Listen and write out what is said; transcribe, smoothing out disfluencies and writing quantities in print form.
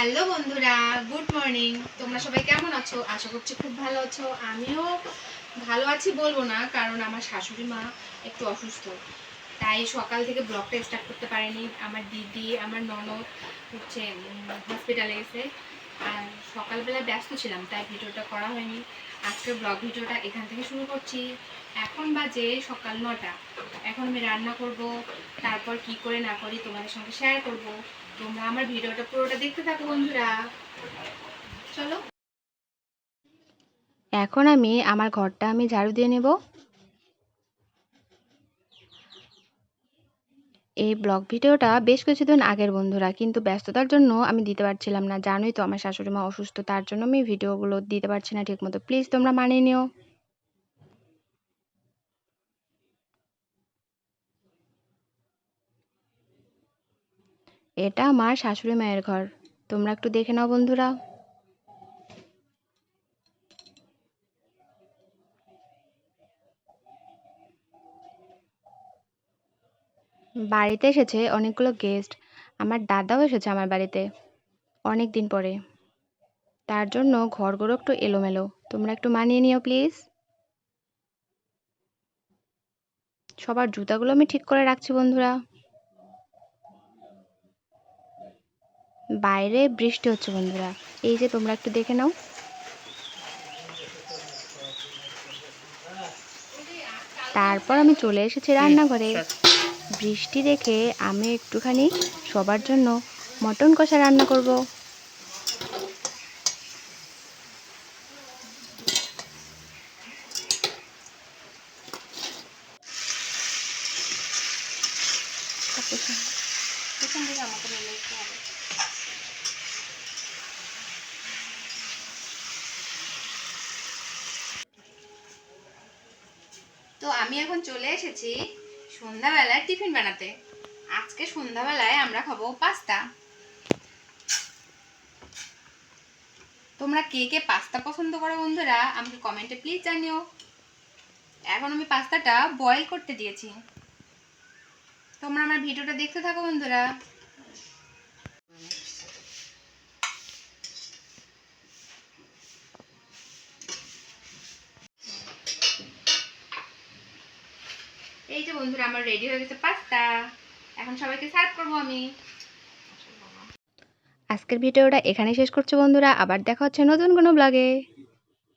Hello বন্ধুরা, good morning. তোমরা সবাই কেমন আছো? আশা করছি খুব ভালো আছো। আমিও ভালো আছি বলবো না, কারণ আমার শাশুড়ি মা একটু অসুস্থ, তাই সকাল থেকে ব্লগটা স্টার্ট করতে পারিনি। আমার দিদি, আমার ননদ হচ্ছে হসপিটালে গেছে, আর সকালবেলা ব্যস্ত ছিলাম, তাই ভিডিওটা করা হয়নি। আজকের ব্লগ ভিডিওটা এখান থেকে শুরু করছি। এখন বাজে সকাল 9টা। এখন আমি রান্না করব, তারপর কি করে না করি তোমাদের সঙ্গে শেয়ার করব। তোমরা আমার ভিডিওটা পুরোটা দেখতে থাকো বন্ধুরা, চলো। এখন আমি আমার ঘরটা ঝাড়ু দিয়ে নেব। এই ব্লগ ভিডিওটা বেশ কিছুদিন আগের বন্ধুরা, কিন্তু ব্যস্ততার জন্য আমি দিতে পারছিলাম না। জানোই তো আমার শাশুড়ি মা অসুস্থ, তার জন্য আমি ভিডিওগুলো দিতে পারছি না ঠিকমতো। প্লিজ তোমরা মানিয়ে নিও। এটা আমার শাশুড়ি মায়ের ঘর, তোমরা একটু দেখে নাও বন্ধুরা। বাড়িতে এসেছে অনেকগুলো গেস্ট। আমার দাদাও এসেছে আমার বাড়িতে অনেক দিন পরে, তার জন্য ঘরগুলো একটু এলোমেলো। তোমরা একটু মানিয়ে নিও প্লিজ। সবার জুতাগুলো আমি ঠিক করে রাখছি বন্ধুরা। বাইরে বৃষ্টি হচ্ছে বন্ধুরা, এই যে তোমরা একটু দেখে নাও। তারপর আমি চলে এসেছি রান্নাঘরে। বৃষ্টি দেখে আমি একটুখানি সবার জন্য মটন কষা রান্না করব। তো আমি এখন চলে এসেছি সন্ধ্যাবেলায় টিফিন বানাতে। আজকে সন্ধ্যাবেলায় আমরা খাবো পাস্তা। তোমরা কে কে পাস্তা পছন্দ করো বন্ধুরা, আমাকে কমেন্টে প্লিজ জানিও। এখন আমি পাস্তাটা বয়েল করতে দিয়েছি। তোমরা আমার ভিডিওটা দেখতে থাকো বন্ধুরা। এই যে বন্ধুরা, আমার রেডি হয়ে গেছে পাস্তা। এখন সবাইকে সার্ভ করবো আমি। আজকের ভিডিওটা এখানেই শেষ করছি বন্ধুরা, আবার দেখা হচ্ছে নতুন কোনো ব্লগে।